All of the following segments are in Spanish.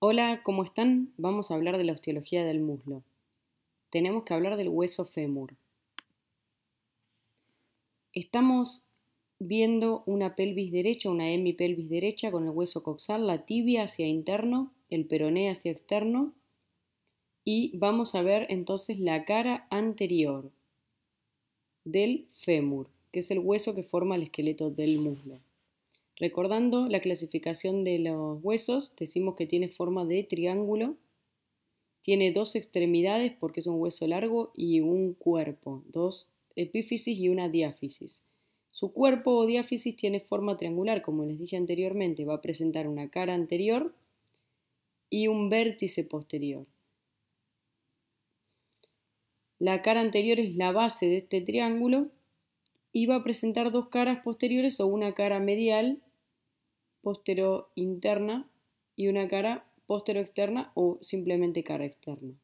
Hola, ¿cómo están? Vamos a hablar de la osteología del muslo. Tenemos que hablar del hueso fémur. Estamos viendo una pelvis derecha, una hemipelvis derecha con el hueso coxal, la tibia hacia interno, el peroné hacia externo y vamos a ver entonces la cara anterior del fémur, que es el hueso que forma el esqueleto del muslo. Recordando la clasificación de los huesos, decimos que tiene forma de triángulo. Tiene dos extremidades porque es un hueso largo y un cuerpo, dos epífisis y una diáfisis. Su cuerpo o diáfisis tiene forma triangular, como les dije anteriormente, va a presentar una cara anterior y un vértice posterior. La cara anterior es la base de este triángulo y va a presentar dos caras posteriores o una cara medial, postero-interna, y una cara postero-externa o simplemente cara externa.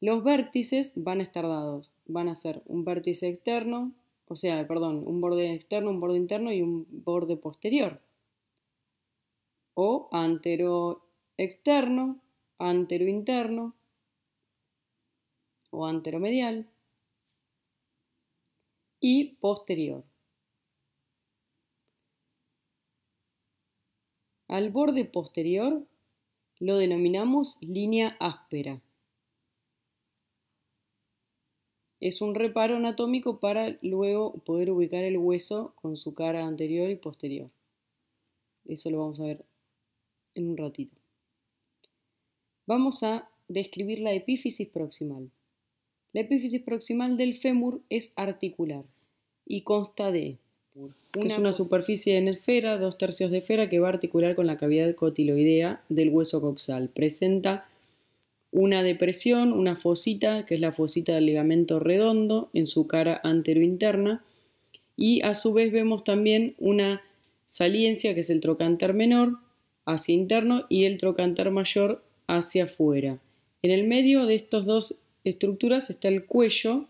Los vértices van a estar dados, van a ser un vértice externo, un borde externo, un borde interno y un borde posterior. O antero-externo, antero-interno o anteromedial y posterior. Al borde posterior lo denominamos línea áspera. Es un reparo anatómico para luego poder ubicar el hueso con su cara anterior y posterior. Eso lo vamos a ver en un ratito. Vamos a describir la epífisis proximal. La epífisis proximal del fémur es articular y consta de una superficie en esfera, 2/3 de esfera, que va a articular con la cavidad cotiloidea del hueso coxal. Presenta una depresión, una fosita, que es la fosita del ligamento redondo, en su cara anterointerna, y a su vez vemos también una saliencia, que es el trocánter menor, hacia interno, y el trocánter mayor hacia afuera. En el medio de estas dos estructuras está el cuello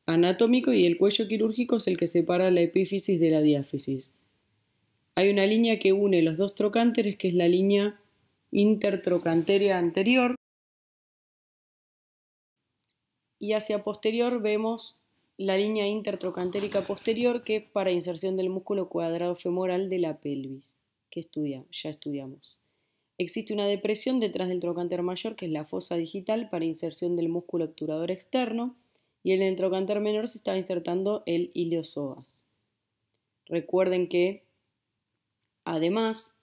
anatómico y el cuello quirúrgico es el que separa la epífisis de la diáfisis. Hay una línea que une los dos trocánteres, que es la línea intertrocanteria anterior, y hacia posterior vemos la línea intertrocantérica posterior, que es para inserción del músculo cuadrado femoral de la pelvis, que ya estudiamos. Existe una depresión detrás del trocánter mayor, que es la fosa digital, para inserción del músculo obturador externo, y en el trocánter menor se está insertando el iliopsoas. Recuerden que, además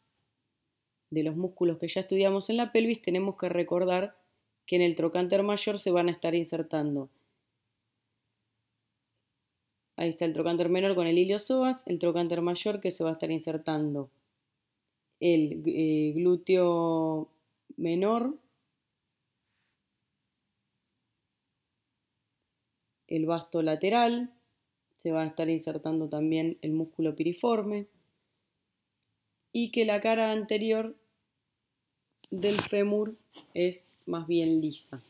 de los músculos que ya estudiamos en la pelvis, tenemos que recordar que en el trocánter mayor se van a estar insertando. Ahí está el trocánter menor con el iliopsoas, el trocánter mayor que se va a estar insertando el glúteo menor, el vasto lateral, se va a estar insertando también el músculo piriforme, y que la cara anterior del fémur es más bien lisa.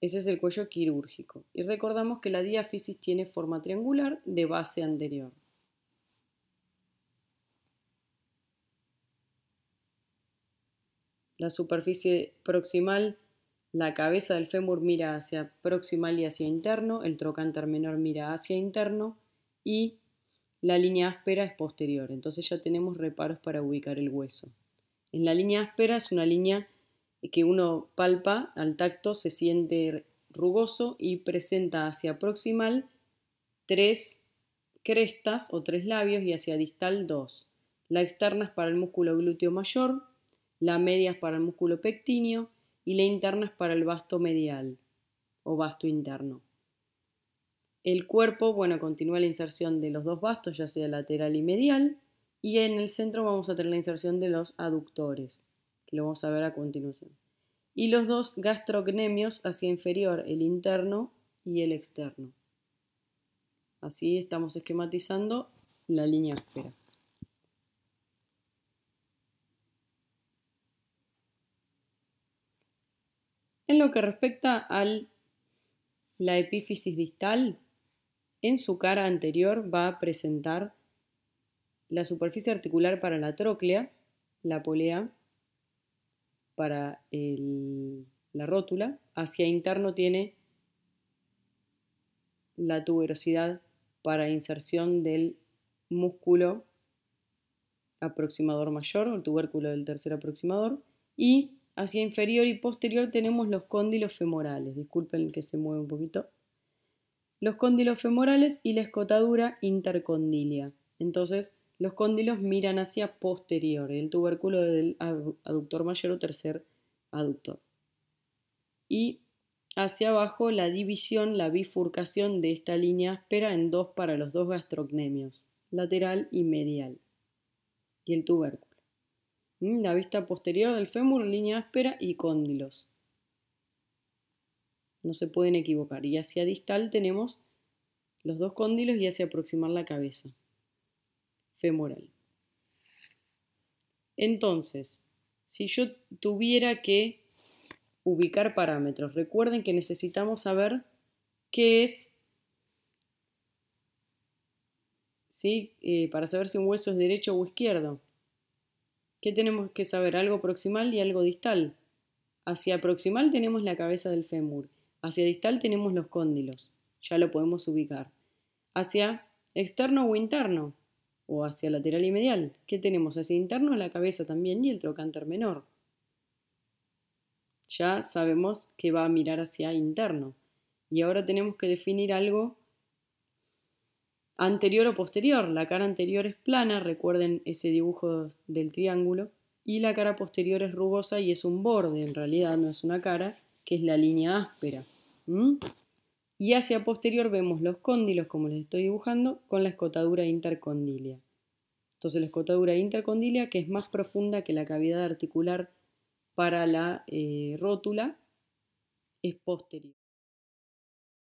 Ese es el cuello quirúrgico. Y recordamos que la diáfisis tiene forma triangular de base anterior. La superficie proximal, la cabeza del fémur mira hacia proximal y hacia interno, el trocánter menor mira hacia interno y la línea áspera es posterior. Entonces ya tenemos reparos para ubicar el hueso. En la línea áspera es una línea que uno palpa al tacto, se siente rugoso y presenta hacia proximal 3 crestas o 3 labios y hacia distal 2. La externa es para el músculo glúteo mayor, la media es para el músculo pectíneo y la interna es para el vasto medial o vasto interno. El cuerpo, continúa la inserción de los dos vastos, ya sea lateral y medial, y en el centro vamos a tener la inserción de los aductores, que lo vamos a ver a continuación. Y los dos gastrocnemios hacia inferior, el interno y el externo. Así estamos esquematizando la línea áspera. En lo que respecta a la epífisis distal, en su cara anterior va a presentar la superficie articular para la tróclea, la polea para la rótula. Hacia interno tiene la tuberosidad para inserción del músculo aproximador mayor, o el tubérculo del tercer aproximador, y hacia inferior y posterior tenemos los cóndilos femorales. Disculpen que se mueve un poquito. Los cóndilos femorales y la escotadura intercondilia. Entonces, los cóndilos miran hacia posterior, el tubérculo del aductor mayor o tercer aductor. Y hacia abajo la división, la bifurcación de esta línea áspera en dos para los dos gastrocnemios, lateral y medial. Y el tubérculo. La vista posterior del fémur, línea áspera y cóndilos. No se pueden equivocar. Y hacia distal tenemos los dos cóndilos y hacia aproximar la cabeza femoral. Entonces, si yo tuviera que ubicar parámetros, recuerden que necesitamos saber qué es, ¿sí? Para saber si un hueso es derecho o izquierdo. ¿Qué tenemos que saber? Algo proximal y algo distal. Hacia proximal tenemos la cabeza del fémur. Hacia distal tenemos los cóndilos. Ya lo podemos ubicar. Hacia externo o interno. O hacia lateral y medial. ¿Qué tenemos? Hacia interno la cabeza también y el trocánter menor. Ya sabemos que va a mirar hacia interno. Y ahora tenemos que definir algo anterior o posterior. La cara anterior es plana, recuerden ese dibujo del triángulo, y la cara posterior es rugosa y es un borde, en realidad no es una cara, que es la línea áspera. Y hacia posterior vemos los cóndilos, como les estoy dibujando, con la escotadura intercondilia. Entonces la escotadura intercondilia, que es más profunda que la cavidad articular para la rótula, es posterior.